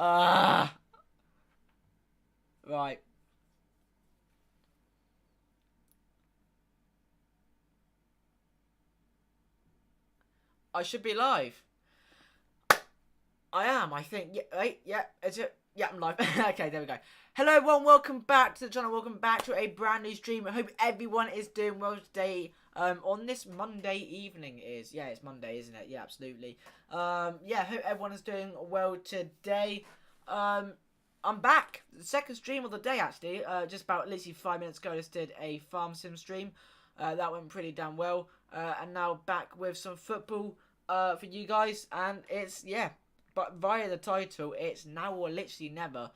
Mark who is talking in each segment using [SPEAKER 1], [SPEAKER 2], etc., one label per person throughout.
[SPEAKER 1] Right. I should be live. I am, I think. Yeah, wait, yeah, is it? Yeah, I'm live. Okay, there we go. Hello, everyone. Welcome back to the channel. Welcome back to a brand new stream. I hope everyone is doing well today. On this Monday evening is. Yeah, it's Monday, isn't it? Yeah, absolutely. Yeah, hope everyone is doing well today. I'm back. The second stream of the day, actually. Just about literally 5 minutes ago, I just did a farm sim stream. That went pretty damn well. And now back with some football for you guys. And it's, yeah. But via the title, it's now or literally never.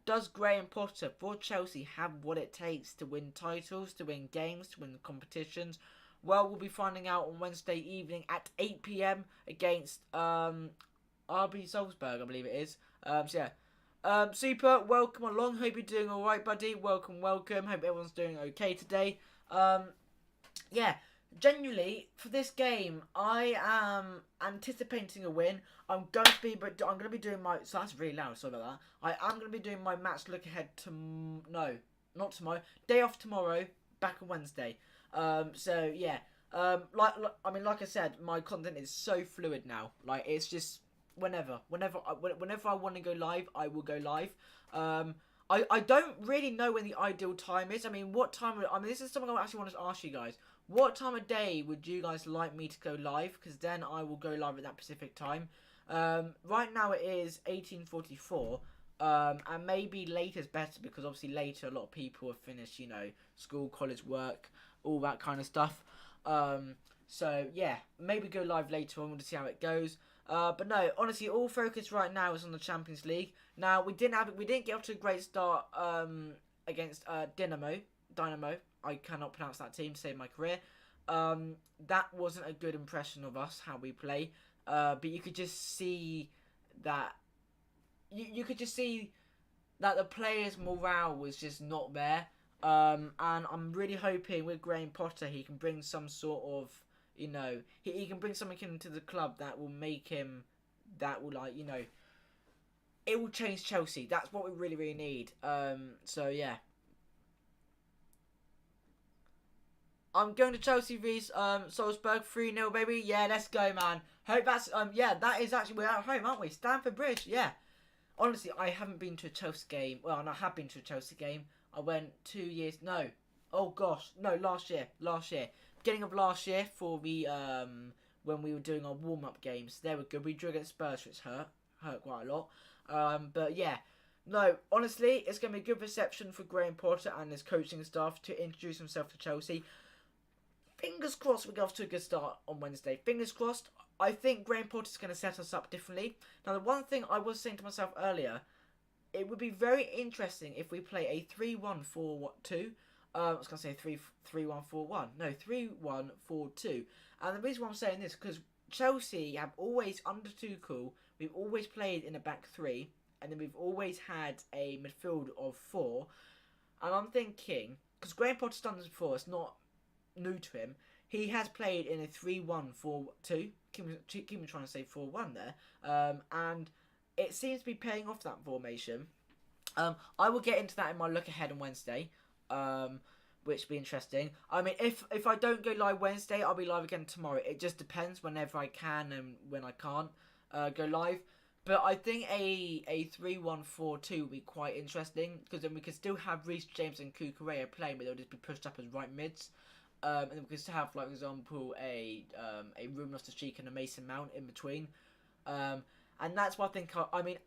[SPEAKER 1] Does Graham Potter for Chelsea have what it takes to win titles, to win games, to win competitions? Well, we'll be finding out on Wednesday evening at 8 p.m. against RB Salzburg, I believe it is. So yeah. Super, welcome along. Hope you're doing alright, buddy. Welcome, welcome. Hope everyone's doing okay today. Yeah, genuinely, for this game, I am anticipating a win. I'm going to be doing my, so that's really loud, sorry about that. I am going to be doing my match look ahead to, no, not tomorrow, day off tomorrow, back on Wednesday. So yeah, like I said, my content is so fluid now. Like, it's just, whenever I want to go live, I will go live. I don't really know when the ideal time is. I mean, what time? I mean, this is something I actually want to ask you guys. What time of day would you guys like me to go live? Because then I will go live at that specific time. Right now it is 18:44. And maybe later is better because obviously later a lot of people have finished, you know, school, college, work, all that kind of stuff. So yeah, maybe go live later on to see how it goes. But no, honestly, all focus right now is on the Champions League. Now we didn't get off to a great start against Dynamo. I cannot pronounce that team to save my career. That wasn't a good impression of us how we play. But you could just see that you could just see that the players' morale was just not there. And I'm really hoping with Graham Potter he can bring some sort of, you know, he can bring something into the club that will make him, that will, like, you know, it will change Chelsea. That's what we really, really need. So yeah. I'm going to Chelsea vs Salzburg 3-0, baby. Yeah, let's go, man. Hope that's yeah, that is actually, we're at home, aren't we? Stamford Bridge, yeah. Honestly, I haven't been to a Chelsea game. Well, I have been to a Chelsea game. I went 2 years. No, oh gosh, no, last year. Beginning of last year for the when we were doing our warm up games. They were good. We drew against Spurs, which hurt quite a lot. But yeah, no, honestly, it's going to be a good reception for Graham Potter and his coaching staff to introduce himself to Chelsea. Fingers crossed we get off to a good start on Wednesday. Fingers crossed. I think Graham Potter's going to set us up differently. Now, the one thing I was saying to myself earlier, it would be very interesting if we play a 3-1-4-2. I was going to say 3-1-4-1. No, 3-1-4-2. And the reason why I'm saying this is because Chelsea have always, under Tuchel, we've always played in a back three. And then we've always had a midfield of four. And I'm thinking, because Graham Potter's done this before, it's not new to him. He has played in a 3-1-4-2. Keep me trying to say 4-1 there. And it seems to be paying off, that formation. I will get into that in my look ahead on Wednesday. Which will be interesting. I mean, if I don't go live Wednesday, I'll be live again tomorrow. It just depends whenever I can and when I can't go live. But I think a 3-1-4-2 will be quite interesting, because then we could still have Reece James and Cucurella playing, but they'll just be pushed up as right mids. And then we could still have, like, for example, a Ruben Loftus-Cheek and a Mason Mount in between. And that's what I think. I mean,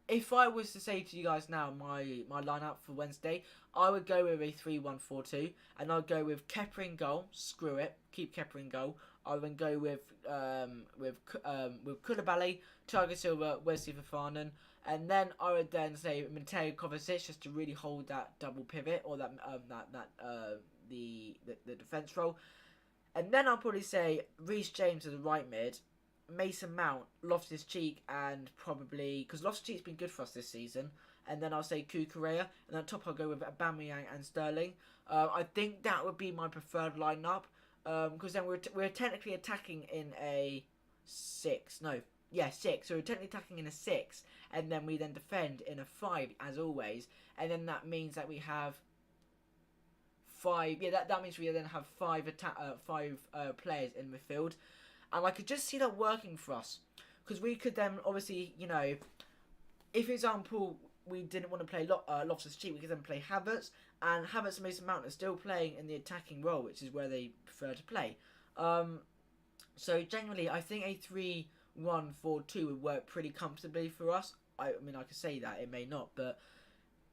[SPEAKER 1] if I was to say to you guys now my lineup for Wednesday, I would go with a 3-1-4-2, and I'd go with Kepa in goal. Screw it, keep Kepa in goal. I would then go with Koulibaly, Thiago Silva, Wesley Fofana, and then I would then say Mateo Kovacic, just to really hold that double pivot, or that the defence role. And then I'll probably say Reece James as a right mid, Mason Mount, Loftus-Cheek, and probably, because Loftus-Cheek's been good for us this season, and then I'll say Cucurella, and on top I'll go with Aubameyang and Sterling. I think that would be my preferred lineup, because then we're technically attacking in a Yeah, 6. So we're technically attacking in a 6, and then we then defend in a 5, as always. And then that means that we have 5. Yeah, that means we then have 5 players in midfield. And I could just see that working for us. Because we could then, obviously, you know, if, for example, we didn't want to play Loftus-Cheek, we could then play Havertz. And Havertz and Mason Mount are still playing in the attacking role, which is where they prefer to play. So, generally, I think a 3-1-4-2 would work pretty comfortably for us. I mean, I could say that, it may not, but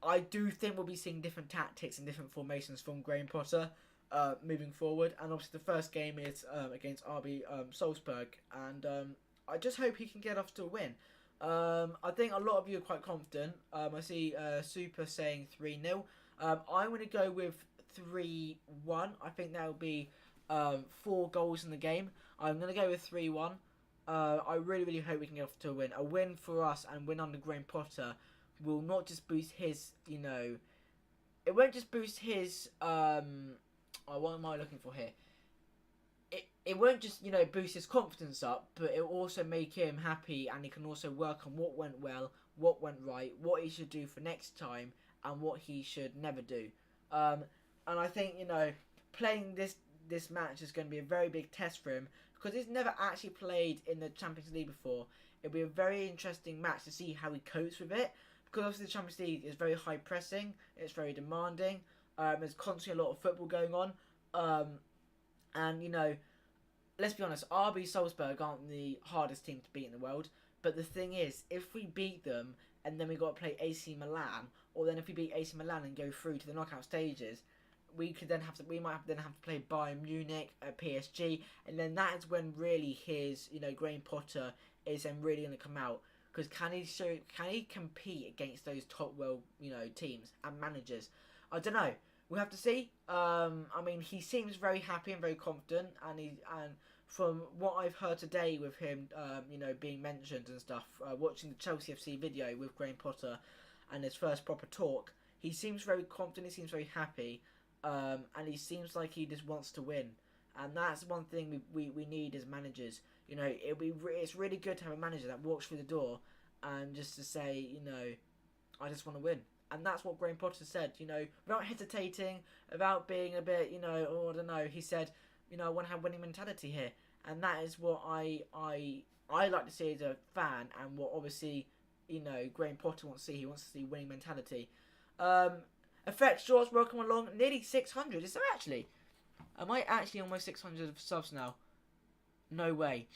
[SPEAKER 1] I do think we'll be seeing different tactics and different formations from Graham Potter moving forward. And obviously the first game is against RB Salzburg, and I just hope he can get off to a win. I think a lot of you are quite confident. I see Super saying 3-0. I'm going to go with 3-1. I think that will be 4 goals in the game. I'm going to go with 3-1. I really, really hope we can get off to a win. A win for us and win under Graham Potter will not just boost his, you know, it won't just boost his, what am I looking for here? It won't just, you know, boost his confidence up, but it will also make him happy, and he can also work on what went well, what went right, what he should do for next time, and what he should never do. And I think, you know, playing this match is going to be a very big test for him, because he's never actually played in the Champions League before. It'll be a very interesting match to see how he copes with it, because obviously the Champions League is very high pressing, it's very demanding, there's constantly a lot of football going on, and, you know, let's be honest, RB Salzburg aren't the hardest team to beat in the world. But the thing is, if we beat them and then we got to play AC Milan, or then if we beat AC Milan and go through to the knockout stages, we might then have to play Bayern Munich, PSG, and then that is when really his, you know, Graham Potter is then really going to come out. Because can he compete against those top world, you know, teams and managers? I don't know. We'll have to see. I mean, he seems very happy and very confident, and from what I've heard today with him, you know, being mentioned and stuff, watching the Chelsea FC video with Graham Potter and his first proper talk, he seems very confident. He seems very happy, and he seems like he just wants to win. And that's one thing we need as managers. You know, it's really good to have a manager that walks through the door and just to say, you know, I just want to win. And that's what Graham Potter said, you know, without hesitating, without being a bit, you know, oh, I don't know. He said, you know, I want to have winning mentality here. And that is what I like to see as a fan, and what obviously, you know, Graham Potter wants to see. He wants to see winning mentality. Effects Jaws, welcome along. Nearly 600. Is there actually? Am I actually almost 600 subs now? No way.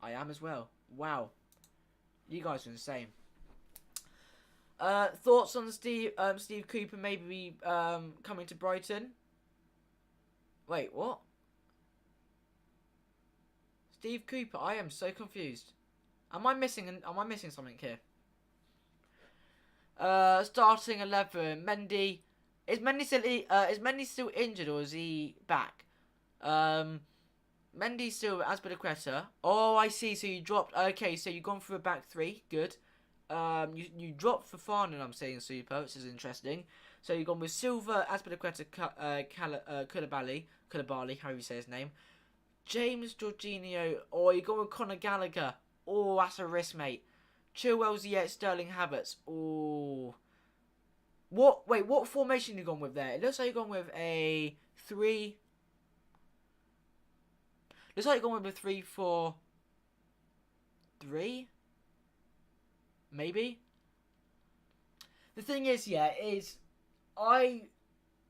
[SPEAKER 1] I am as well. Wow. You guys are insane. Thoughts on Steve Cooper maybe coming to Brighton? Wait, what? Steve Cooper, I am so confused. Am I missing something here? Starting 11, Mendy. Is Mendy still injured, or is he back? Mendy's still Azpilicueta. Oh, I see. So you dropped. Okay, so you've gone for a back 3. Good. You dropped for Fofana, I'm saying, Super, which is interesting. So you've gone with Silva, Azpilicueta, Koulibaly, however you say his name. James Jorginho. Oh, you've gone with Conor Gallagher. Oh, that's a risk, mate. Chilwell, Ziyech, Sterling, Havertz. Oh. What formation you gone with there? It looks like you've gone with a 3. Looks like you've gone with a 3-4-3. Maybe. The thing is, yeah, I'm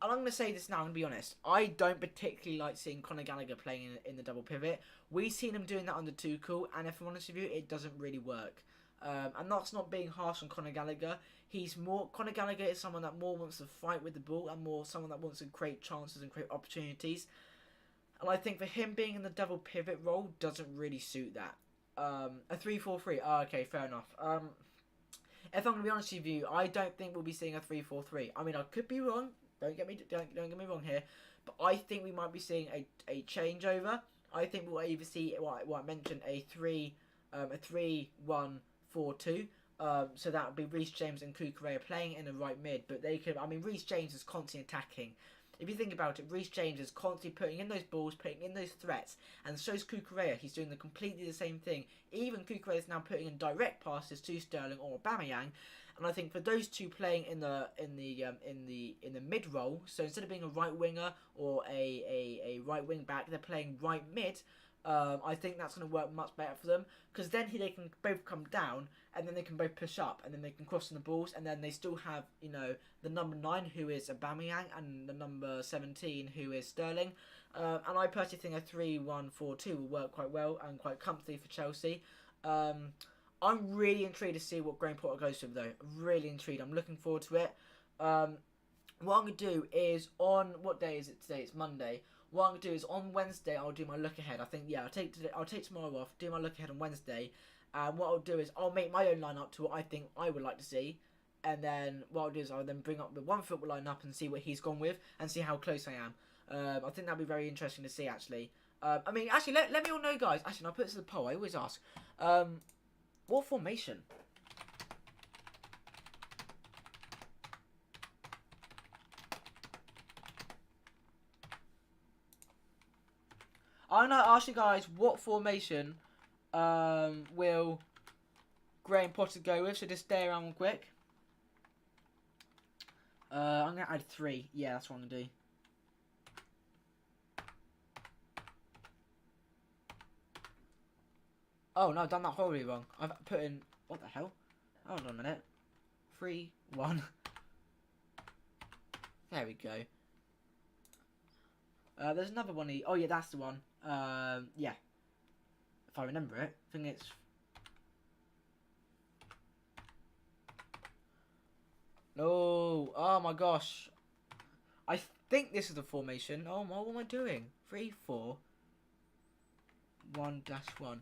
[SPEAKER 1] going to say this now, I'm going to be honest. I don't particularly like seeing Conor Gallagher playing in the double pivot. We've seen him doing that under Tuchel, and if I'm honest with you, it doesn't really work. And that's not being harsh on Conor Gallagher. Conor Gallagher is someone that more wants to fight with the ball, and more someone that wants to create chances and create opportunities. And I think for him being in the double pivot role doesn't really suit that. A 3-4-3. Oh, okay, fair enough. If I'm going to be honest with you, I don't think we'll be seeing a 3-4-3. I mean, I could be wrong. Don't get me wrong here. But I think we might be seeing a changeover. I think we'll either see what I mentioned, a 3-1-4-2. So that would be Reece James and Cucurella playing in the right mid. But they could. I mean, Reece James is constantly attacking. if you think about it, Reece James is constantly putting in those balls, putting in those threats, and so is Cucurella. He's doing completely the same thing. Even Cucurella is now putting in direct passes to Sterling or Aubameyang, and I think for those two playing in the mid role, so instead of being a right winger or a right wing back, they're playing right mid. I think that's going to work much better for them, because then they can both come down and then they can both push up and then they can cross on the balls, and then they still have, you know, the number 9 who is Aubameyang and the number 17 who is Sterling. And I personally think a 3-1-4-2 will work quite well and quite comfortably for Chelsea. I'm really intrigued to see what Graham Potter goes with, though. Really intrigued. I'm looking forward to it. What I'm going to do is on, what day is it today? It's Monday. What I'm going to do is on Wednesday I'll do my look ahead. I think, yeah, I'll take tomorrow off, do my look ahead on Wednesday. And what I'll do is I'll make my own lineup to what I think I would like to see. And then what I'll do is I'll then bring up the one football lineup and see what he's gone with and see how close I am. I think that'll be very interesting to see, actually. I mean, actually, let me all know, guys. Actually, I'll put this in the poll. I always ask. What formation? I'm going to ask you guys what formation will Graham Potter go with. So just stay around quick. I'm going to add 3. Yeah, that's what I'm going to do. Oh, no, I've done that horribly wrong. I've put in... What the hell? Hold on a minute. 3, 1. There we go. There's another one. Oh, yeah, that's the one. Yeah. If I remember it. I think it's... No. Oh, my gosh. I think this is the formation. Oh, what am I doing? 3, 4. 1-1.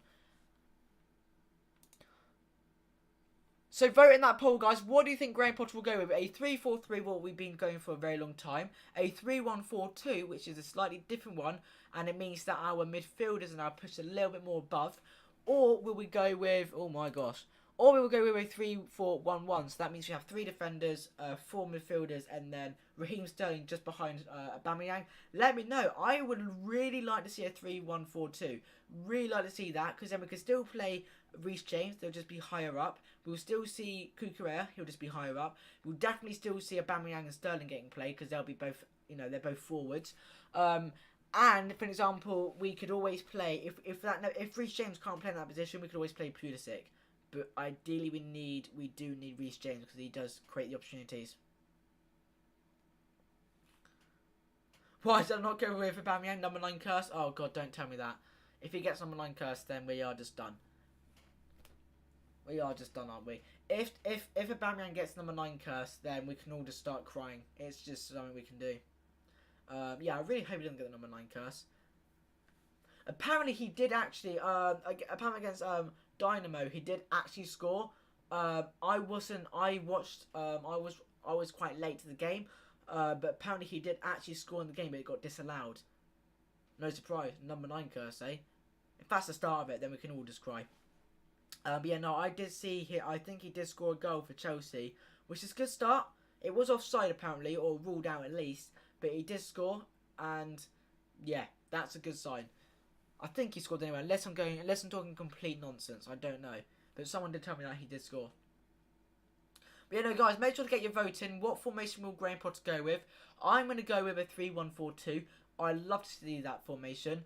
[SPEAKER 1] So vote in that poll, guys. What do you think Graham Potter will go with? A 3-4-3, what we've been going for a very long time. A 3-1-4-2, which is a slightly different one. And it means that our midfielders are now pushed a little bit more above. Or will we go with... Oh, my gosh. Or we will go with a 3-4-1-1. So that means we have 3 defenders, 4 midfielders, and then Raheem Sterling just behind Aubameyang. Let me know. I would really like to see a 3-1-4-2. Really like to see that, because then we can still play Reece James. They'll just be higher up. We'll still see Cucurella. He'll just be higher up. We'll definitely still see Aubameyang and Sterling getting played, because they'll be both, you know, they're both forwards. And for example, we could always play if Reece James can't play in that position, we could always play Pulisic. But ideally, we do need Reece James, because he does create the opportunities. Why did I not go with Aubameyang, number 9 curse? Oh god, don't tell me that. If he gets number 9 curse, then we are just done. We are just done, aren't we? If Aubameyang gets number 9 curse, then we can all just start crying. It's just something we can do. Yeah, I really hope he doesn't get the number 9 curse. Apparently, he did actually. Apparently against Dynamo, he did actually score. I wasn't. I watched. I was quite late to the game. But apparently he did actually score in the game, but it got disallowed. No surprise. Number 9 curse, eh? If that's the start of it, then we can all just cry. But yeah, no, I did see here. I think he did score a goal for Chelsea, which is a good start. It was offside apparently, or ruled out at least, but he did score, and yeah, that's a good sign. I think he scored anyway, unless I'm talking complete nonsense. I don't know, but someone did tell me that he did score. But yeah, no, guys, make sure to get your vote in. What formation will Graham Potter go with? I'm going to go with a 3-1-4-2. I love to see that formation.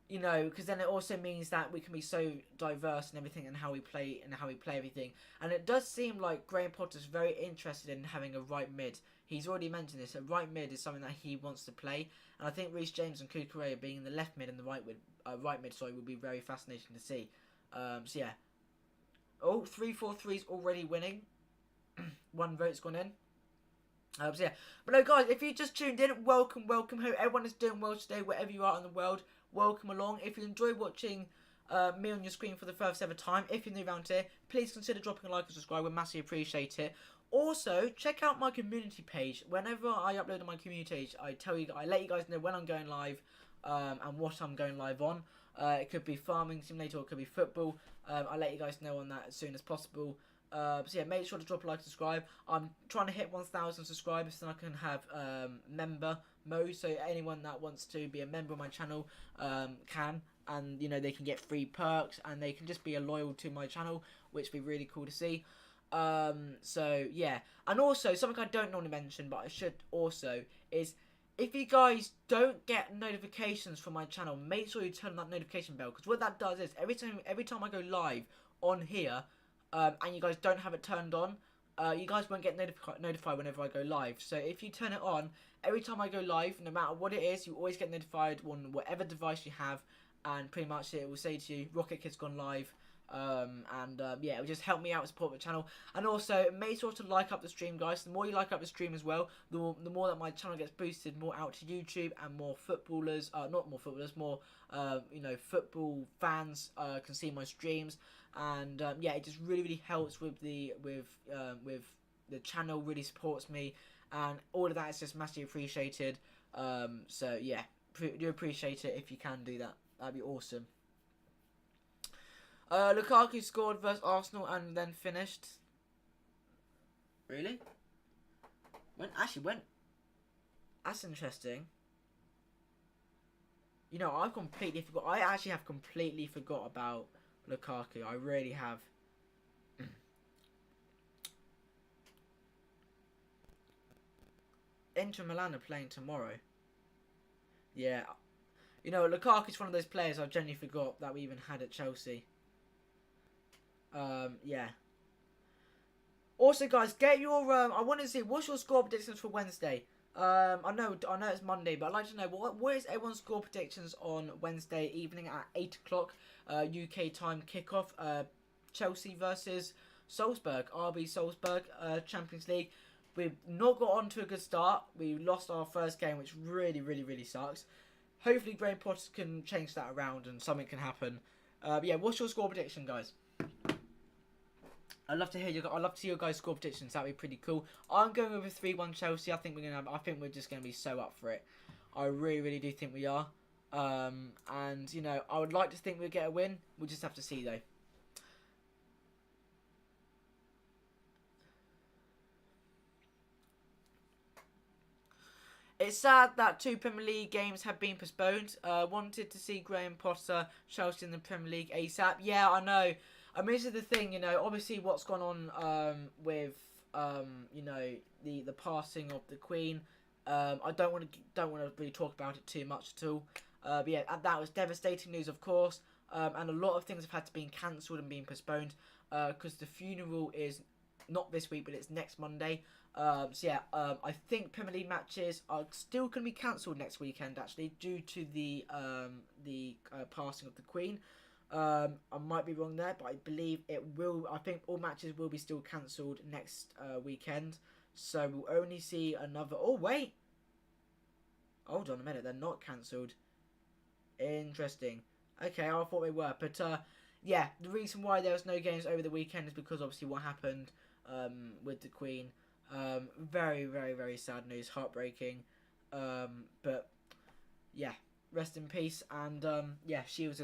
[SPEAKER 1] You know, because then it also means that we can be so diverse and everything, and how we play everything. And it does seem like Graham Potter's very interested in having a right mid. He's already mentioned this. A right mid is something that he wants to play, and I think Reece James and Cucurella being in the left mid and the right mid, would be very fascinating to see. So yeah. Oh, 3-4-3 is already winning. 1 vote's gone in. So yeah. But no, guys, if you just tuned in, welcome. Hope everyone is doing well today, wherever you are in the world. Welcome along. If you enjoy watching me on your screen for the first ever time, if you're new around here, please consider dropping a like and subscribe. We'd massively appreciate it. Also, check out my community page. Whenever I upload on my community page, I let you guys know when I'm going live and what I'm going live on. It could be Farming Simulator, or it could be football. I let you guys know on that as soon as possible. So yeah, make sure to drop a like and subscribe. I'm trying to hit 1,000 subscribers so I can have member mode. So anyone that wants to be a member of my channel can. And, you know, they can get free perks and they can just be loyal to my channel, which would be really cool to see. So, yeah. And also, something I don't normally mention, but I should also, is if you guys don't get notifications from my channel, make sure you turn on that notification bell. Because what that does is, every time I go live on here, and you guys don't have it turned on, you guys won't get notified whenever I go live. So if you turn it on, every time I go live, no matter what it is, you always get notified on whatever device you have. And pretty much it will say to you, Rocket Kid's gone live. Yeah, it will just help me out and support the channel. And also, make sure to like up the stream, guys. The more you like up the stream as well, the more that my channel gets boosted, more out to YouTube, and more footballers, not more footballers, more, you know, football fans can see my streams. And yeah, it just really helps with the channel. Really supports me, and all of that is just massively appreciated. So yeah, do appreciate it if you can do that. That'd be awesome. Lukaku scored versus Arsenal and then finished. Really? When? That's interesting. You know, I completely forgot. I actually have completely forgot about Lukaku. I really have. Inter Milan are playing tomorrow. Yeah. You know, Lukaku's one of those players I genuinely forgot that we even had at Chelsea. Yeah. Also, guys, get your I want to see what's your score predictions for Wednesday. I know it's Monday, but I'd like to know what is everyone's score predictions on Wednesday evening at 8 o'clock UK time kickoff. Chelsea versus Salzburg, RB Salzburg, Champions League. We've not got on to a good start. We lost our first game, which really sucks. Hopefully, Graham Potter can change that around and something can happen. But yeah, what's your score prediction, guys? I'd love to see your guys' score predictions. That'd be pretty cool. I'm going with a 3-1 Chelsea. I think we're just gonna be so up for it. I really do think we are. And you know, I would like to think we'll get a win. We'll just have to see though. It's sad that 2 Premier League games have been postponed. Wanted to see Graham Potter, Chelsea in the Premier League ASAP. Yeah, I know. I mean, this is the thing, you know. Obviously, what's gone on with you know, the passing of the Queen. I don't want to really talk about it too much at all. But yeah, that was devastating news, of course. And a lot of things have had to be cancelled and being postponed because the funeral is not this week, but it's next Monday. So yeah, I think Premier League matches are still going to be cancelled next weekend, actually, due to the passing of the Queen. I might be wrong there, but I believe it will. I think all matches will be still cancelled next weekend. So we'll only see another. Oh wait, hold on a minute. They're not cancelled. Interesting. Okay, I thought they were, but yeah, the reason why there was no games over the weekend is because obviously what happened with the Queen. Very sad news, heartbreaking. But yeah, rest in peace. And yeah, she was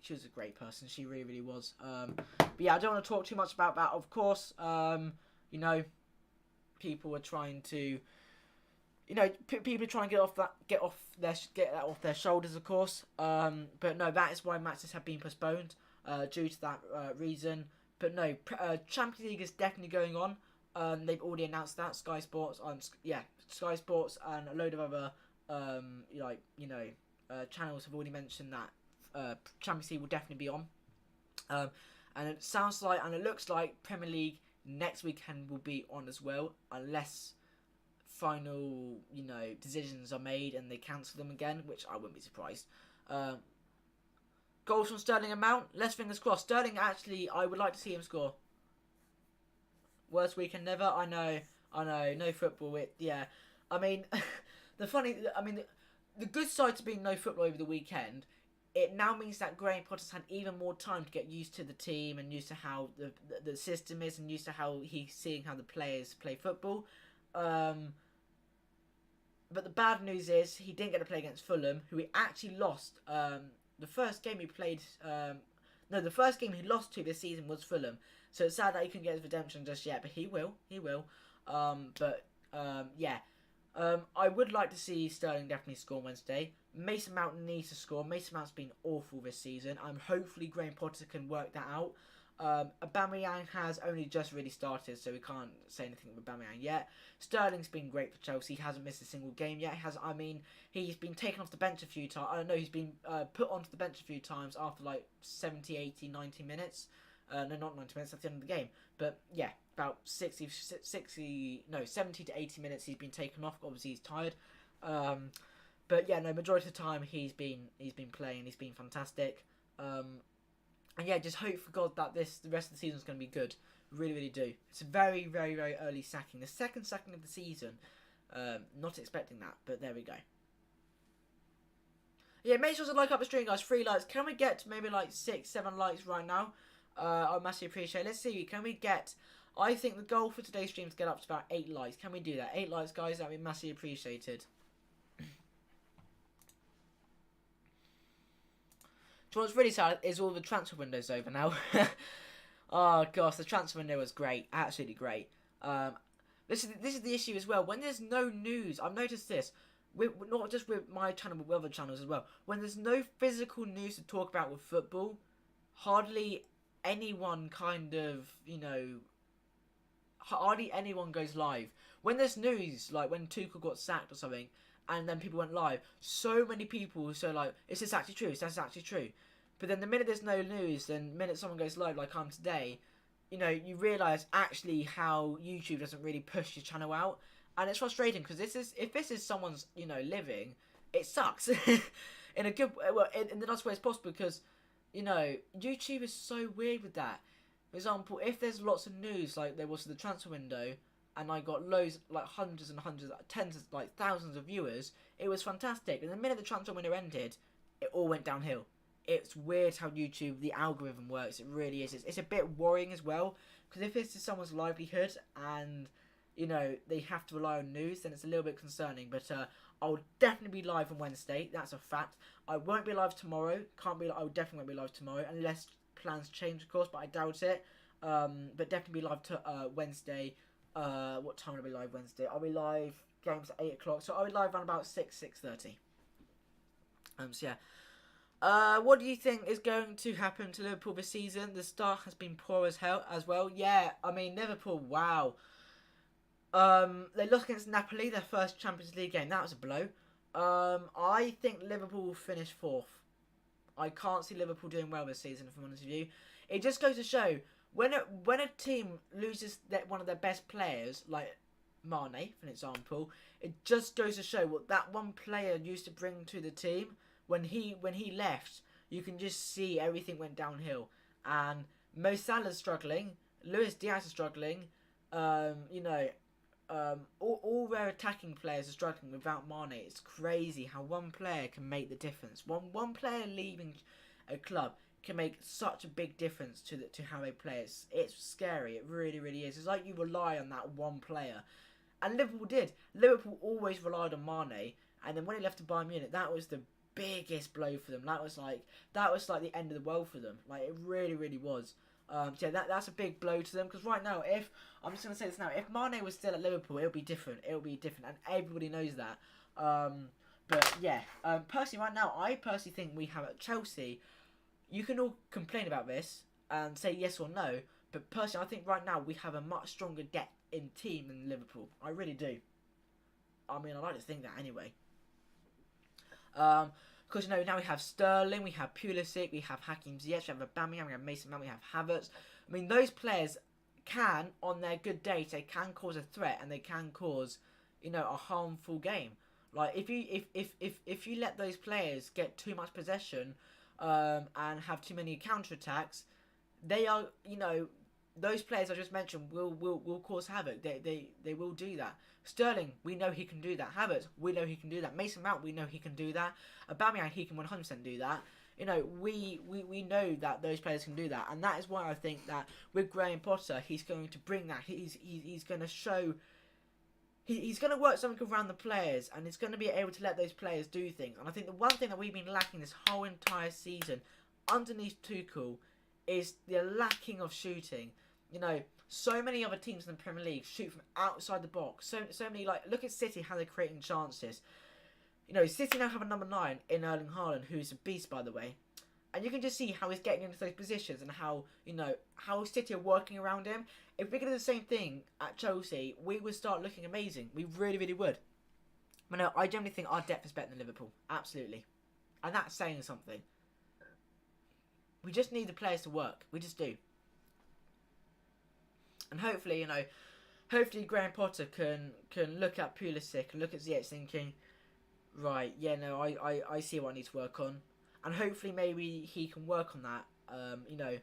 [SPEAKER 1] she was a great person. She really was. But yeah, I don't want to talk too much about that. Of course, you know, people are trying to, you know, people are trying to get that off their shoulders, of course. But no, that is why matches have been postponed due to that reason. But no, Champions League is definitely going on. They've already announced that Sky Sports, Sky Sports and a load of other channels have already mentioned that Champions League will definitely be on. And it sounds like, and it looks like Premier League next weekend will be on as well, unless final, you know, decisions are made and they cancel them again, which I wouldn't be surprised. Goals from Sterling and Mount. Let's fingers crossed. Sterling, actually, I would like to see him score. Worst weekend ever. I know. No football. Yeah. I mean, the good side to being no football over the weekend, it now means that Graham Potter's had even more time to get used to the team and used to how the system is and used to how he's seeing how the players play football. But the bad news is he didn't get to play against Fulham, who he actually lost. The first game he played, No, the first game he lost to this season was Fulham. So it's sad that he couldn't get his redemption just yet, but he will. He will. Yeah. I would like to see Sterling definitely score Wednesday. Mason Mount needs to score. Mason Mount's been awful this season. Hopefully Graham Potter can work that out. Aubameyang has only just really started, so we can't say anything with Aubameyang yet. Sterling's been great for Chelsea. He hasn't missed a single game yet. He's been taken off the bench a few times. I don't know, he's been put onto the bench a few times after like 70, 80, 90 minutes. No, not 90 minutes, that's the end of the game. But yeah, about 70 to 80 minutes he's been taken off. Obviously he's tired. But yeah, no, majority of the time he's been playing. He's been fantastic. And yeah, just hope for God that the rest of the season is going to be good. Really, really do. It's a very, very, very early sacking. The second sacking of the season. Not expecting that, but there we go. Yeah, make sure to like up the stream, guys. 3 likes. Can we get to maybe like 6, 7 likes right now? I'd massively appreciate it. Let's see. Can we get... I think the goal for today's stream is to get up to about 8 likes. Can we do that? 8 likes, guys. That would be massively appreciated. What's really sad is all the transfer windows over now. Oh gosh, the transfer window was great, absolutely great. This is the issue as well. When there's no news, I've noticed this, not just with my channel, but with other channels as well. When there's no physical news to talk about with football, hardly anyone hardly anyone goes live. When there's news, like when Tuchel got sacked or something, and then people went live, so many people is this actually true? Is this actually true? But then the minute there's no news, then the minute someone goes live like I'm today, you realise actually how YouTube doesn't really push your channel out. And it's frustrating because if this is someone's, living, it sucks. In a good in the nicest way as possible, because, YouTube is so weird with that. For example, if there's lots of news like there was for the transfer window, and I got loads, like hundreds and hundreds, tens of, like thousands of viewers, it was fantastic. And the minute the transfer window ended, it all went downhill. It's weird how YouTube, the algorithm works. It really is. It's a bit worrying as well, because if this is someone's livelihood and, they have to rely on news, then it's a little bit concerning. But I'll definitely be live on Wednesday. That's a fact. I won't be live tomorrow. I definitely won't be live tomorrow, unless plans change, of course, but I doubt it. But definitely be live to Wednesday. What time will I be live Wednesday? I'll be live, games at 8 o'clock, so I'll be live around about 6:30. So yeah. What do you think is going to happen to Liverpool this season? The start has been poor as hell as well. Yeah, I mean, Liverpool, wow. They lost against Napoli, their first Champions League game. That was a blow. I think Liverpool will finish 4th. I can't see Liverpool doing well this season, if I'm honest with you. It just goes to show, when a team loses one of their best players, like Mane, for an example, it just goes to show what that one player used to bring to the team. When he left, you can just see everything went downhill. And Mo Salah's struggling, Luis Diaz is struggling, all their attacking players are struggling without Mane. It's crazy how one player can make the difference. One player leaving a club can make such a big difference to how they play. It's scary. It really, really is. It's like you rely on that one player. And Liverpool did. Liverpool always relied on Mane. And then when he left to Bayern Munich, that was the biggest blow for them. That was like the end of the world for them. Like, it really, really was. So yeah, that's a big blow to them, because right now, I'm just gonna say this now, if Mane was still at Liverpool, it would be different. It would be different, and everybody knows that. But yeah, personally, right now, I personally think we have at Chelsea. You can all complain about this and say yes or no, but personally, I think right now we have a much stronger depth in team than Liverpool. I really do. I mean, I like to think that anyway. Because now we have Sterling, we have Pulisic, we have Hakim Ziyech, we have Aubameyang, we have Mason Mount, we have Havertz. I mean, those players can, on their good days, they can cause a threat, and they can cause, a harmful game. Like, if you let those players get too much possession, and have too many counterattacks, they are, those players I just mentioned will cause havoc. They will do that. Sterling, we know he can do that. Havertz, we know he can do that. Mason Mount, we know he can do that. Aubameyang, he can 100% do that. We know that those players can do that, and that is why I think that with Graham Potter, he's going to bring that. He's going to show. He's going to work something around the players, and he's going to be able to let those players do things. And I think the one thing that we've been lacking this whole entire season, underneath Tuchel, is the lacking of shooting. You know, so many other teams in the Premier League shoot from outside the box. So many, like, look at City, how they're creating chances. You know, City now have a number 9 in Erling Haaland, who's a beast, by the way. And you can just see how he's getting into those positions and how, you know, how City are working around him. If we could do the same thing at Chelsea, we would start looking amazing. We really, really would. But no, I generally think our depth is better than Liverpool. Absolutely. And that's saying something. We just need the players to work. We just do. And hopefully, you know, hopefully Graham Potter can look at Pulisic and look at Ziyech thinking, right, yeah, no, I see what I need to work on. And hopefully maybe he can work on that. You know,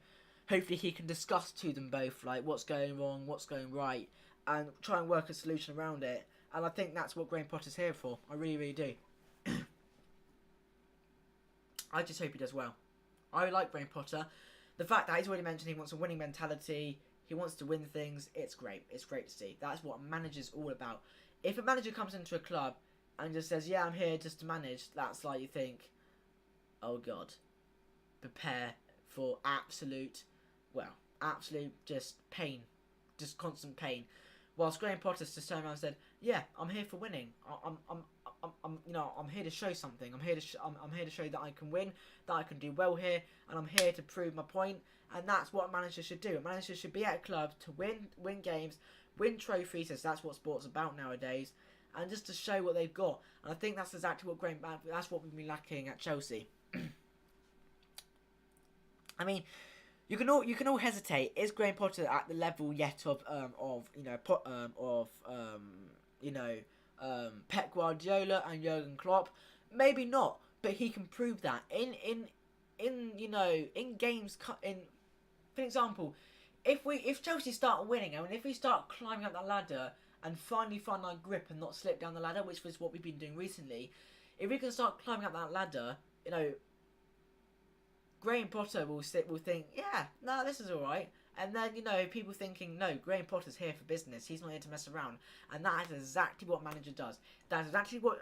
[SPEAKER 1] hopefully he can discuss to them both, like, what's going wrong, what's going right, and try and work a solution around it. And I think that's what Graham Potter's here for. I really, really do. I just hope he does well. I like Graham Potter. The fact that he's already mentioned he wants a winning mentality, he wants to win things, it's great. It's great to see. That's what a manager's all about. If a manager comes into a club and just says, yeah, I'm here just to manage, that's like you think, oh God, prepare for absolute just pain, just constant pain. Whilst Graham Potter's just turned around and said, yeah, I'm here for winning. I'm here to show something. I'm here to show that I can win, that I can do well here, and I'm here to prove my point. And that's what a manager should do. A manager should be at a club to win games, win trophies, as that's what sport's about nowadays, and just to show what they've got. And I think that's exactly what that's what we've been lacking at Chelsea. I mean, you can all hesitate. Is Graham Potter at the level yet of Pep Guardiola and Jurgen Klopp? Maybe not, but he can prove that in games. For example, if Chelsea start winning, I mean, if we start climbing up that ladder and finally find our grip and not slip down the ladder, which was what we've been doing recently, if we can start climbing up that ladder, you know, Graham Potter will think, yeah, no, this is all right. And then, you know, people thinking, no, Graham Potter's here for business. He's not here to mess around. And that is exactly what manager does. That's exactly what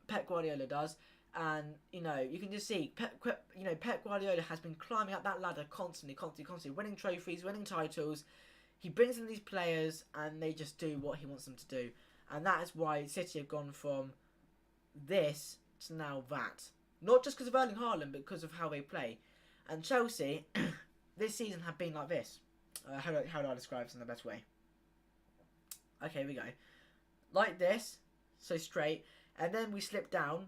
[SPEAKER 1] Pep Guardiola does. And, you know, you can just see, Pep Guardiola has been climbing up that ladder constantly, winning trophies, winning titles. He brings in these players and they just do what he wants them to do. And that is why City have gone from this to now that. Not just because of Erling Haaland, but because of how they play. And Chelsea, this season have been like this. How do I describe this in the best way? Okay, here we go. Like this, so straight, and then we slip down,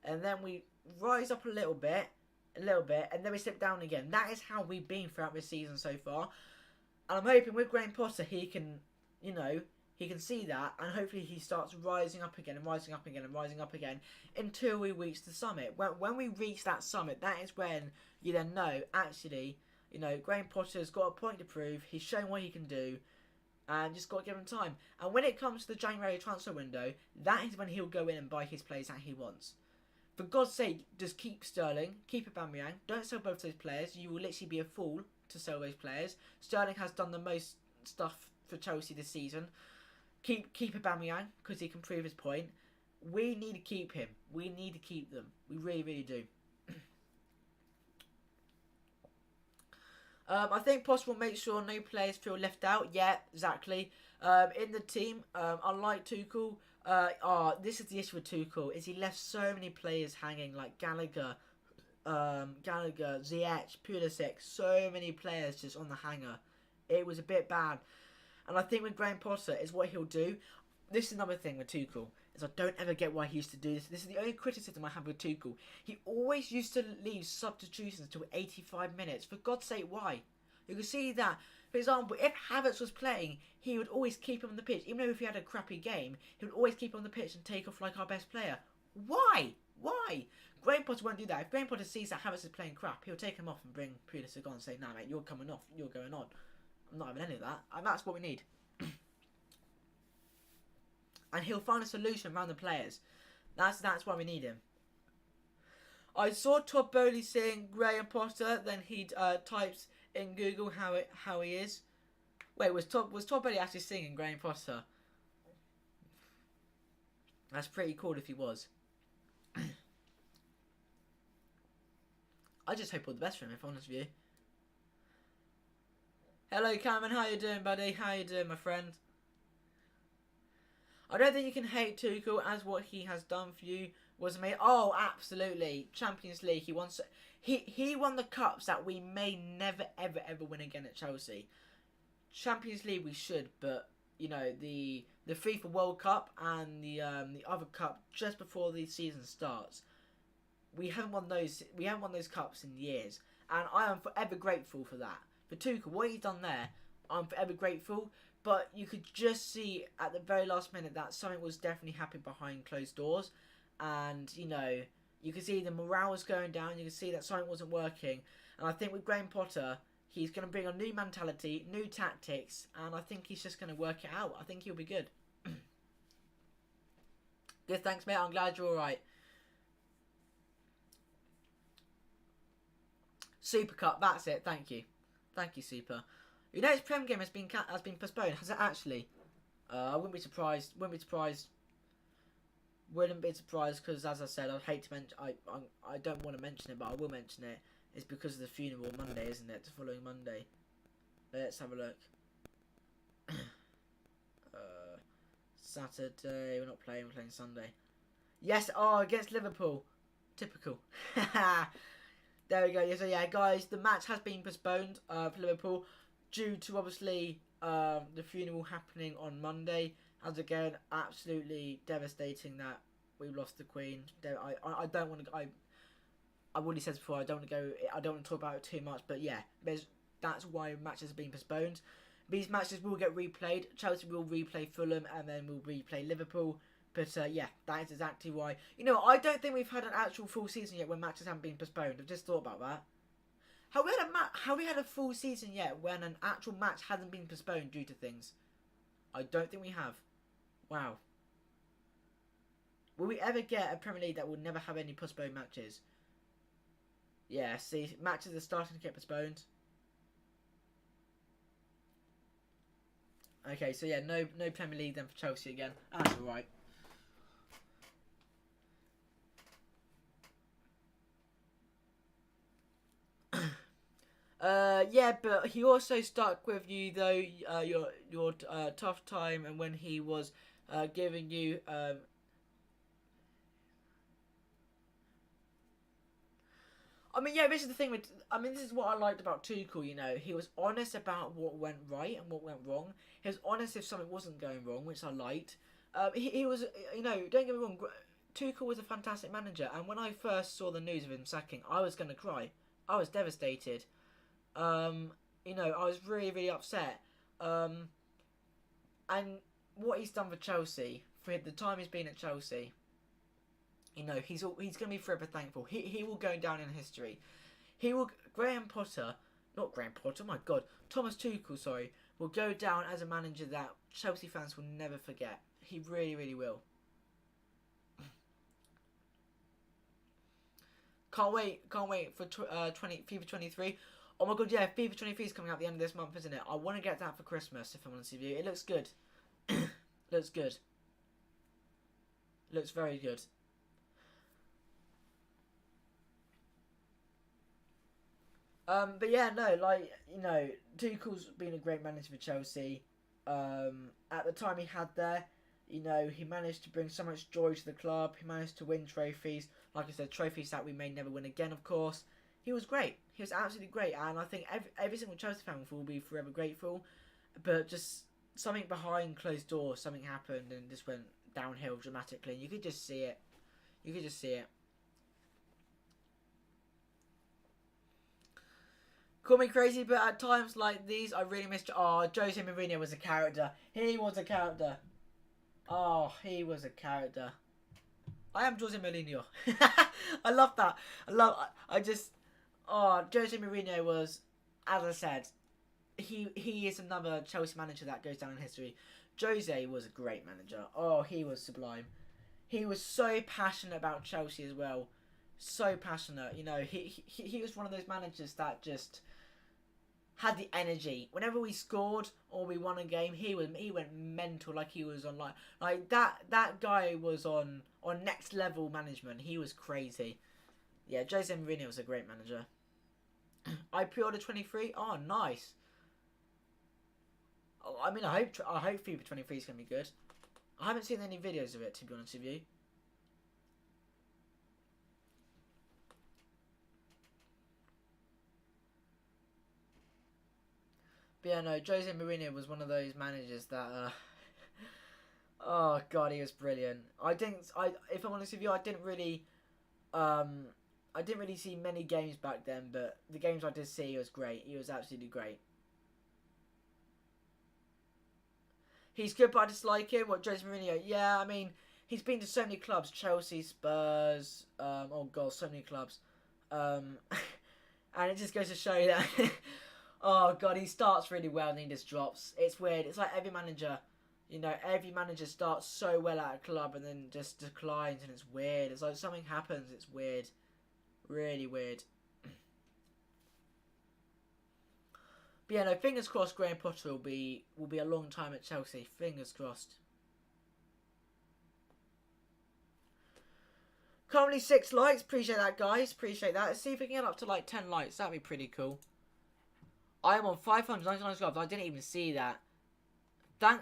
[SPEAKER 1] and then we rise up a little bit, and then we slip down again. That is how we've been throughout this season so far. And I'm hoping with Graham Potter, he can, you know, he can see that, and hopefully he starts rising up again until we reach the summit. When we reach that summit, that is when you then know, actually, you know, Graham Potter's got a point to prove. He's shown what he can do, and just got to give him time. And when it comes to the January transfer window, that is when he'll go in and buy his players that he wants. For God's sake, just keep Sterling, keep Aubameyang. Don't sell both those players. You will literally be a fool to sell those players. Sterling has done the most stuff for Chelsea this season. Keep Aubameyang because he can prove his point. We need to keep him. We need to keep them. We really, really do. I think Potter will make sure no players feel left out. Yeah, exactly. In the team, unlike Tuchel, this is the issue with Tuchel, is he left so many players hanging, like Gallagher, Ziyech, Pulisic, so many players just on the hanger. It was a bit bad. And I think with Graham Potter is what he'll do. This is another thing with Tuchel, is I don't ever get why he used to do this. This is the only criticism I have with Tuchel. He always used to leave substitutions until 85 minutes. For God's sake, why? You can see that, for example, if Havertz was playing, he would always keep him on the pitch. Even though if he had a crappy game, he would always keep him on the pitch and take off like our best player. Why? Why? Graham Potter won't do that. If Graham Potter sees that Havertz is playing crap, he'll take him off and bring Pulisic on and say, nah, mate, you're coming off. You're going on. I'm not having any of that. And that's what we need. And he'll find a solution around the players. That's why we need him. I saw Todd Bowley saying Graham Potter. Then he types in Google how he is. Wait, was Todd Bowley actually singing Graham Potter? That's pretty cool if he was. I just hope all the best for him, if I'm honest with you. Hello, Cameron. How you doing, buddy? How you doing, my friend? I don't think you can hate Tuchel, as what he has done for you was amazing. Oh, absolutely. Champions League. He won the cups that we may never, ever win again at Chelsea. Champions League we should, but you know the FIFA World Cup and the other cup just before the season starts. We haven't won those. We haven't won those cups in years, and I am forever grateful for that. For Tuchel, what he's done there, I'm forever grateful. But you could just see at the very last minute that something was definitely happening behind closed doors, and you know you could see the morale was going down. You could see that something wasn't working, and I think with Graham Potter, he's going to bring a new mentality, new tactics, and I think he's just going to work it out. I think he'll be good. Good, thanks, mate. I'm glad you're all right. Super Cup, that's it. Thank you, Super. You know, his Prem game has been postponed. Has it actually? I wouldn't be surprised. Wouldn't be surprised because, as I said, I'd hate to mention. I don't want to mention it, but I will mention it. It's because of the funeral Monday, isn't it? The following Monday. Let's have a look. Saturday. We're not playing. We're playing Sunday. Yes. Oh, against Liverpool. Typical. There we go. So yeah, guys, the match has been postponed for Liverpool due to obviously the funeral happening on Monday. As again, absolutely devastating that we lost the Queen. I don't want to. I've already said before, I don't want to go. I don't want to talk about it too much, but yeah, that's why matches have been postponed. These matches will get replayed. Chelsea will replay Fulham, and then we'll replay Liverpool. But yeah, that is exactly why. You know, I don't think we've had an actual full season yet when matches haven't been postponed. I've just thought about that. Have we had a full season yet when an actual match hasn't been postponed due to things? I don't think we have. Wow. Will we ever get a Premier League that will never have any postponed matches? Yeah, see, matches are starting to get postponed. Okay, so yeah, no Premier League then for Chelsea again. That's alright. Yeah, but he also stuck with you though your tough time, and when he was giving you I mean, yeah, this is the thing with. I mean, this is what I liked about Tuchel. You know, he was honest about what went right and what went wrong. He was honest if something wasn't going wrong, which I liked. He was, you know, don't get me wrong. Tuchel was a fantastic manager, and when I first saw the news of him sacking, I was gonna cry. I was devastated. You know, I was really upset. And what he's done for Chelsea, for the time he's been at Chelsea, you know, he's going to be forever thankful. He will go down in history. Graham Potter, not Graham Potter, my God, Thomas Tuchel, sorry, will go down as a manager that Chelsea fans will never forget. He really will. Can't wait for FIFA 23. Oh my God, yeah, FIFA 23 is coming out at the end of this month, isn't it? I want to get that for Christmas, if I'm honest with you. It looks good. Looks good. Looks very good. But yeah, no, like, you know, Tuchel's been a great manager for Chelsea. At the time he had there, you know, he managed to bring so much joy to the club. He managed to win trophies. Like I said, trophies that we may never win again, of course. He was great. He was absolutely great. And I think every single Chelsea fan will be forever grateful. But just something behind closed doors, something happened and just went downhill dramatically. And you could just see it. You could just see it. Call me crazy, but at times like these, I really miss. Oh, Jose Mourinho was a character. He was a character. Oh, he was a character. I am Jose Mourinho. I love that. I just. Oh, Jose Mourinho was, as I said, he is another Chelsea manager that goes down in history. Jose was a great manager. Oh, he was sublime. He was so passionate about Chelsea as well. So passionate. You know, he was one of those managers that just had the energy. Whenever we scored or we won a game, he went mental, like he was on like that guy was on next level management. He was crazy. Yeah, Jose Mourinho was a great manager. I pre-ordered 23. Oh, nice. Oh, I mean, I hope FIFA 23 is gonna be good. I haven't seen any videos of it, to be honest with you. But yeah, no, Jose Mourinho was one of those managers that, oh god, he was brilliant. If I'm honest with you, I didn't really see many games back then, but the games I did see, he was great. He was absolutely great. He's good, but I dislike him. What, Jose Mourinho? Yeah, I mean, he's been to so many clubs: Chelsea, Spurs. Oh god, so many clubs. Um, and it just goes to show that. Oh god, he starts really well and then he just drops. It's weird. It's like every manager. You know, every manager starts so well at a club and then just declines, and it's weird. It's like something happens. It's weird, really weird. But yeah, no, fingers crossed Graham Potter will be a long time at Chelsea. Fingers crossed. Currently 6 likes. Appreciate that, guys. Appreciate that. Let's see if we can get up to like 10 likes. That'd be pretty cool. I am on 599 subs. I didn't even see that.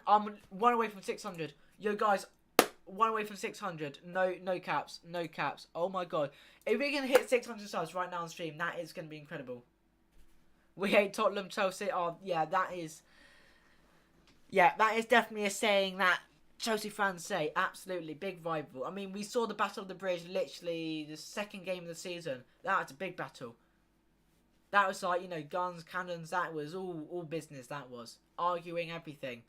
[SPEAKER 1] I'm 1 away from 600. Yo, guys, 1 away from 600. No caps. No caps. Oh my god. If we can hit 600 subs right now on stream, that is going to be incredible. We hate Tottenham, Chelsea. Oh, yeah, that is definitely a saying that Chelsea fans say. Absolutely, big rival. I mean, we saw the Battle of the Bridge, literally the second game of the season. That was a big battle. That was like, you know, guns, cannons. That was all business. That was arguing everything.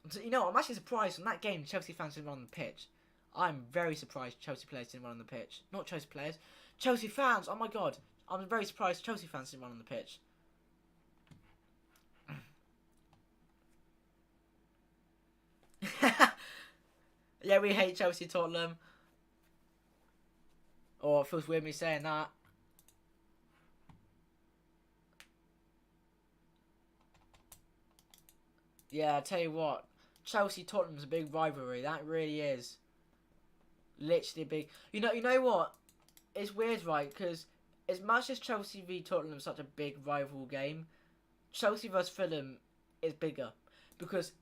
[SPEAKER 1] So, you know, I'm actually surprised from that game Chelsea fans didn't run on the pitch. I'm very surprised Chelsea players didn't run on the pitch. Not Chelsea players. Chelsea fans. Oh my god. I'm very surprised Chelsea fans didn't run on the pitch. Yeah, we hate Chelsea, Tottenham. Oh, it feels weird me saying that. Yeah, I tell you what. Chelsea Tottenham's a big rivalry. That really is. Literally big. You know what? It's weird, right? Because as much as Chelsea v Tottenham is such a big rival game, Chelsea vs Fulham is bigger. Because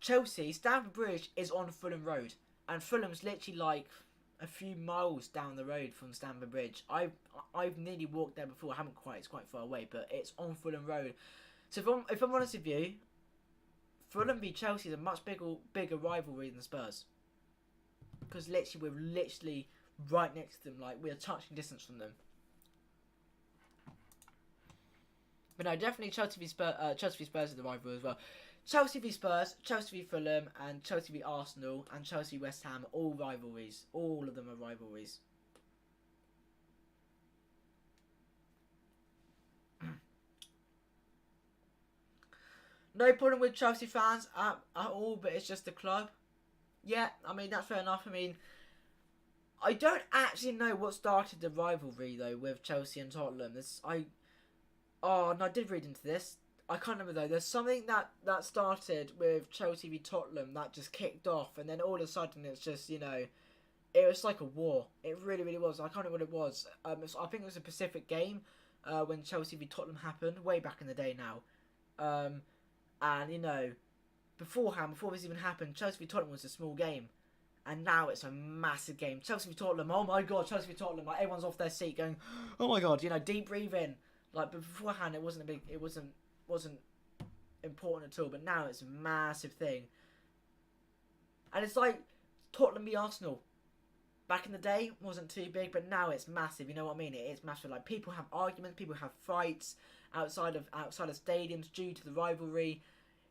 [SPEAKER 1] Chelsea, Stamford Bridge is on Fulham Road. And Fulham's literally like a few miles down the road from Stamford Bridge. I've nearly walked there before. I haven't quite. It's quite far away. But it's on Fulham Road. So if I'm honest with you, Fulham v Chelsea is a much bigger rivalry than Spurs. Because literally, we're literally right next to them. Like, we're touching distance from them. But no, definitely Chelsea v Spurs is the rivalry as well. Chelsea v Spurs, Chelsea v Fulham, and Chelsea v Arsenal, and Chelsea West Ham are all rivalries. All of them are rivalries. No problem with Chelsea fans at all, but it's just a club. Yeah, I mean, that's fair enough. I mean, I don't actually know what started the rivalry, though, with Chelsea and Tottenham. Oh, no, I did read into this. I can't remember, though. There's something that started with Chelsea v Tottenham that just kicked off, and then all of a sudden it's just, you know, it was like a war. It really, really was. I can't remember what it was. I think it was a Pacific game when Chelsea v Tottenham happened, way back in the day now. And, you know, before this even happened, Chelsea v Tottenham was a small game. And now it's a massive game. Chelsea v Tottenham, oh my god, Chelsea v Tottenham. Like, everyone's off their seat going, oh my god, you know, deep breathe in. Like, but beforehand, it wasn't important at all. But now it's a massive thing. And it's like Tottenham v Arsenal. Back in the day, wasn't too big, but now it's massive. You know what I mean? It's massive. Like, people have arguments, people have fights outside of stadiums due to the rivalry.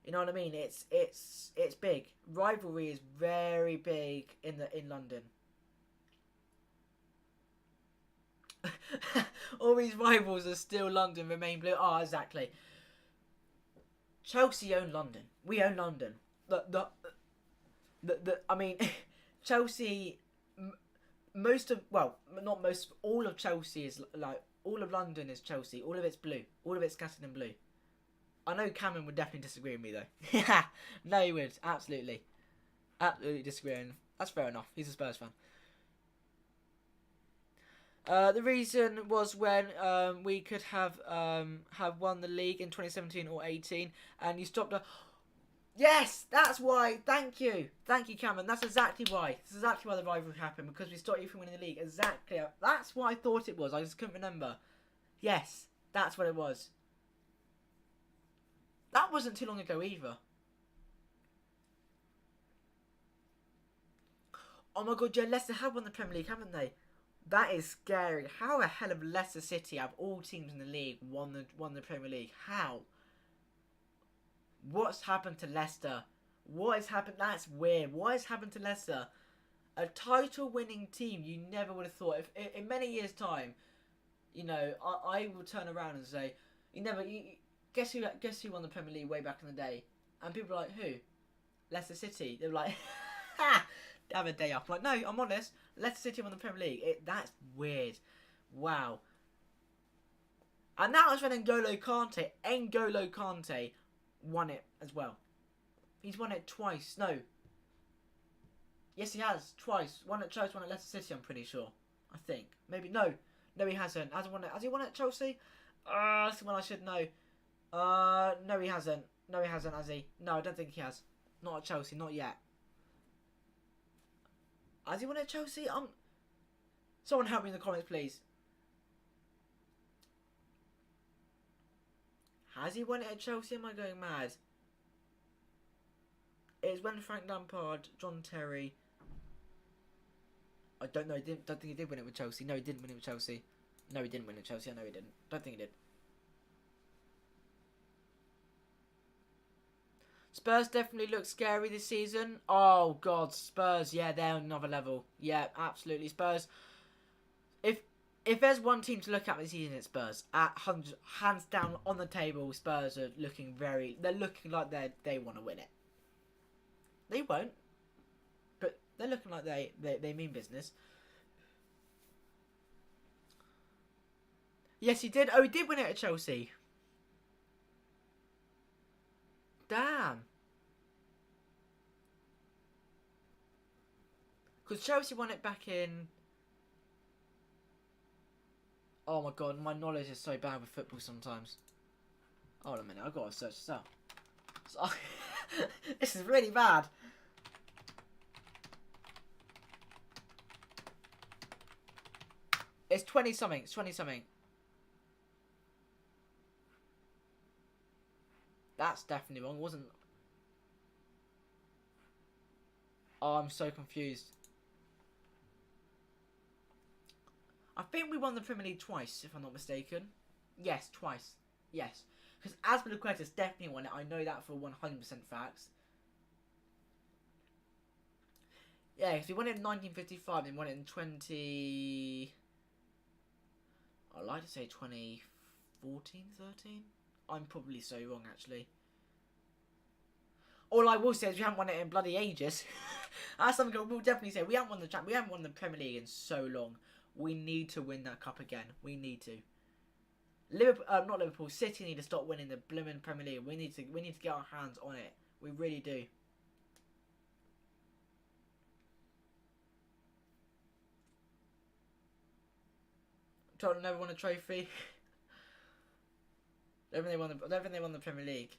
[SPEAKER 1] You know what I mean? It's big. Rivalry is very big in London. All these rivals are still London, remain blue. Oh, exactly. Chelsea own London. We own London. I mean, Chelsea. All of Chelsea is like, all of London is Chelsea. All of it's blue. All of it's scattered in blue. I know Cameron would definitely disagree with me, though. Yeah, no, he would. Absolutely disagreeing. That's fair enough. He's a Spurs fan. The reason was when we could have won the league in 2017 or 18, and you stopped. Yes, that's why. Thank you, Cameron. That's exactly why. This is exactly why the rivalry happened, because we stopped you from winning the league. Exactly. That's what I thought it was. I just couldn't remember. Yes, that's what it was. That wasn't too long ago either. Oh my god, yeah, Leicester have won the Premier League, haven't they? That is scary. How the hell have Leicester City, out of all teams in the league, won the Premier League? How? What's happened to Leicester? What has happened? That's weird. What has happened to Leicester? A title-winning team. You never would have thought. If in many years' time, you know, I will turn around and say, guess who won the Premier League way back in the day? And people are like, who? Leicester City. They're like, ha! Have a day off. Like, no, I'm honest. Leicester City won the Premier League. That's weird. Wow. And that was when N'Golo Kante won it as well. He's won it twice. No. Yes, he has. Twice. One at Chelsea, one at Leicester City, I'm pretty sure. I think. Maybe. No. No, he hasn't. Has he won it at Chelsea? That's the one I should know. No, he hasn't. No, he hasn't, has he? No, I don't think he has. Not at Chelsea. Not yet. Has he won at Chelsea? Someone help me in the comments, please. Has he won it at Chelsea? Am I going mad? It's when Frank Lampard, John Terry. I don't know. Don't think he did win it with Chelsea. No, he didn't win it with Chelsea. No, he didn't win it with Chelsea. I know he didn't. Don't think he did. Spurs definitely look scary this season. Oh God, Spurs. Yeah, they're on another level. Yeah, absolutely. Spurs. If there's one team to look at this season, it's Spurs. Hands down on the table, Spurs are looking they're looking like they want to win it. They won't, but they're looking like they mean business. Yes, he did. Oh, he did win it at Chelsea. Damn. Because Chelsea won it back in... Oh my god, my knowledge is so bad with football sometimes. Hold on a minute, I've got to search this up. So, this is really bad. It's 20-something. It's 20-something. That's definitely wrong, wasn't... Oh, I'm so confused. I think we won the Premier League twice, if I'm not mistaken. Yes, twice. Yes. Because Azpilicueta's definitely won it. I know that for 100% facts. Yeah, because we won it in 1955 and won it in 20... I'd like to say 2014, 13? I'm probably so wrong, actually. All I will say is we haven't won it in bloody ages. That's something we'll definitely say. We haven't won the Premier League in so long. We need to win that cup again. We need to. Not Liverpool. City need to stop winning the blooming Premier League. We need to get our hands on it. We really do. Tottenham never won a trophy. I don't think they won the Premier League.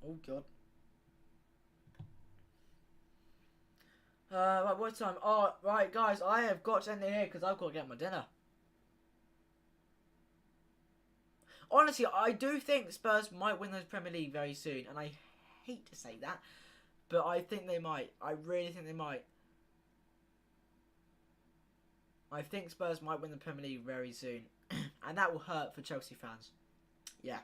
[SPEAKER 1] Oh god. Right, what time? Oh, right, guys, I have got to end it here because I've got to get my dinner. Honestly, I do think Spurs might win the Premier League very soon, and I hate to say that, but I think they might. I really think they might. I think Spurs might win the Premier League very soon, and that will hurt for Chelsea fans. Yeah.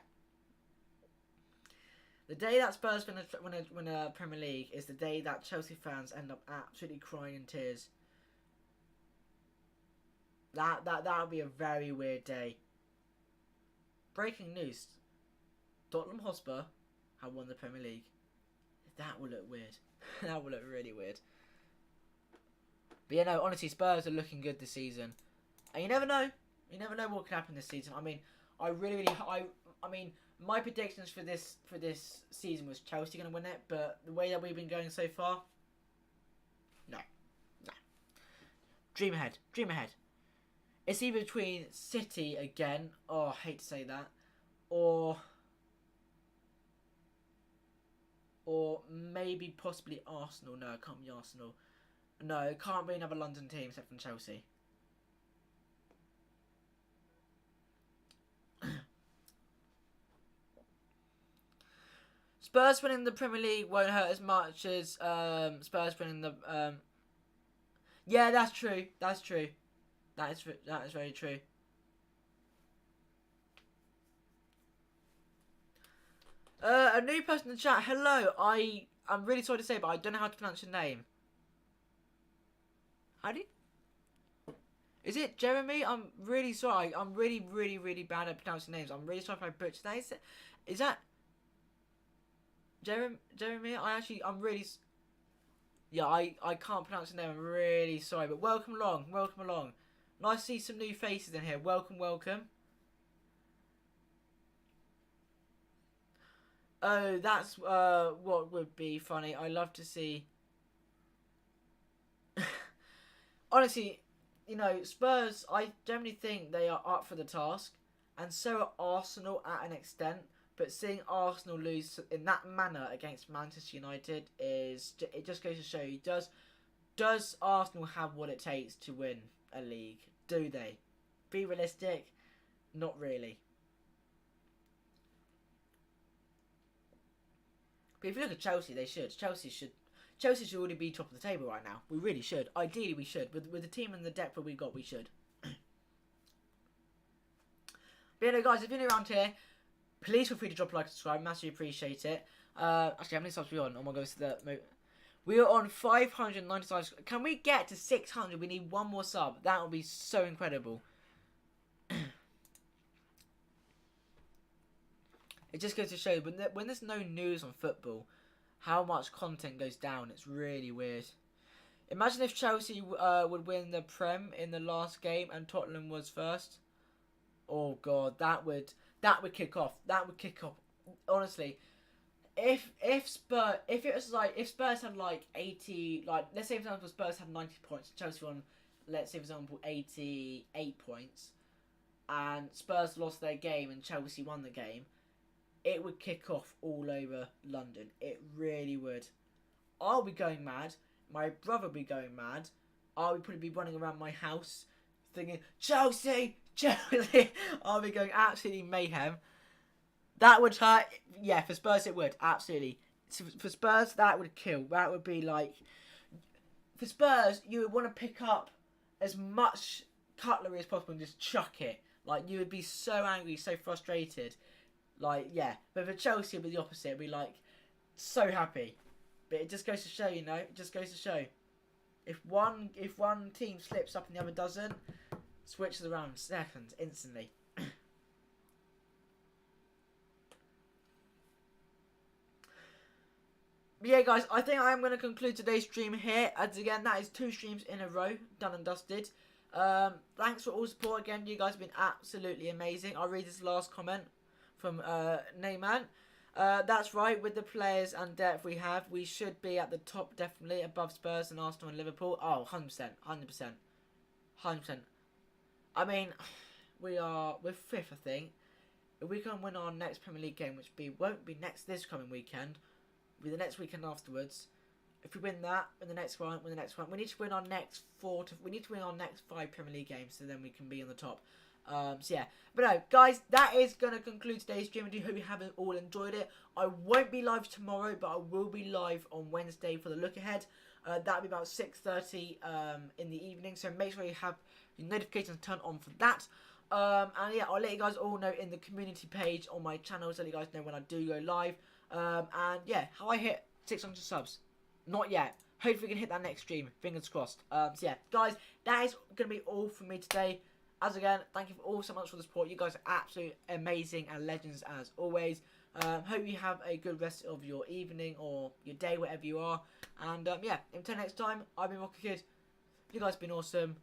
[SPEAKER 1] The day that Spurs win a Premier League is the day that Chelsea fans end up absolutely crying in tears. That would be a very weird day. Breaking news: Tottenham Hotspur have won the Premier League. That will look weird. That will look really weird. But yeah, no, honestly, Spurs are looking good this season, and you never know. You never know what could happen this season. I mean, I mean, my predictions for this season was Chelsea going to win it, but the way that we've been going so far, no. Dream ahead. Dream ahead. It's either between City again. Oh, I hate to say that. Or maybe possibly Arsenal. No, it can't be Arsenal. No, it can't be another London team except from Chelsea. Spurs winning the Premier League won't hurt as much as Spurs winning the. Yeah, that's true. That's true. That is very true. A new person in the chat. Hello. I'm really sorry to say, but I don't know how to pronounce your name. How do you? Is it Jeremy? I'm really sorry. I'm really, really, really bad at pronouncing names. I'm really sorry if I butchered that. Is that Jeremy? I'm really. Yeah, I can't pronounce your name. I'm really sorry, but welcome along. Welcome along. Nice to see some new faces in here. Welcome, welcome. Oh, that's what would be funny. I love to see. Honestly, you know, Spurs, I generally think they are up for the task, and so are Arsenal at an extent. But seeing Arsenal lose in that manner against Manchester United it just goes to show you, does Arsenal have what it takes to win a league? Do they? Be realistic, not really. But if you look at Chelsea, they should. Chelsea should already be top of the table right now. We really should. Ideally, we should. With the team and the depth that we've got, we should. But you know, guys, if you're new around here, please feel free to drop a like and subscribe. Massively appreciate it. Actually, how many subs are we on? Oh my god, we are on 595. Can we get to 600? We need one more sub. That would be so incredible. It just goes to show when there's no news on football, how much content goes down. It's really weird. Imagine if Chelsea would win the Prem in the last game and Tottenham was first. Oh god, that would kick off. That would kick off. Honestly, if Spurs had like 80, like let's say for example Spurs had 90 points, Chelsea won, let's say for example 88 points, and Spurs lost their game and Chelsea won the game, it would kick off all over London. It really would. I'll be going mad. My brother will be going mad. I would probably be running around my house thinking, Chelsea! Chelsea! I'll be going absolutely mayhem. That would hurt. Yeah, for Spurs it would. Absolutely. For Spurs, that would kill. That would be like... For Spurs, you would want to pick up as much cutlery as possible and just chuck it. Like, you would be so angry, so frustrated. Like, yeah. But for Chelsea, it would be the opposite. It would be, like, so happy. But it just goes to show, you know. It just goes to show. If one team slips up and the other doesn't, switches around seconds, instantly. But yeah, guys, I think I am going to conclude today's stream here. As again, that is 2 streams in a row, done and dusted. Thanks for all support again. You guys have been absolutely amazing. I'll read this last comment from Neyman. That's right, with the players and depth we have, we should be at the top, definitely, above Spurs and Arsenal and Liverpool. Oh, 100%, 100%, 100%. I mean, we're 5th, I think. If we can win our next Premier League game, which won't be this coming weekend, it'll be the next weekend afterwards. If we win that, win the next one, we need to win our next 5 Premier League games, so then we can be on the top. So yeah, but no, guys, that is going to conclude today's stream. I do hope you have all enjoyed it. I won't be live tomorrow, but I will be live on Wednesday for the look ahead. That'll be about 6:30 in the evening, so make sure you have your notifications turned on for that. And yeah, I'll let you guys all know in the community page on my channel, so let you guys know when I do go live. And yeah, how I hit 600 subs. Not yet. Hopefully we can hit that next stream. Fingers crossed. So yeah, guys, that is going to be all from me today. As again, thank you all so much for the support. You guys are absolutely amazing and legends as always. Hope you have a good rest of your evening or your day, wherever you are. And yeah, until next time, I've been Rocket Kid. You guys have been awesome.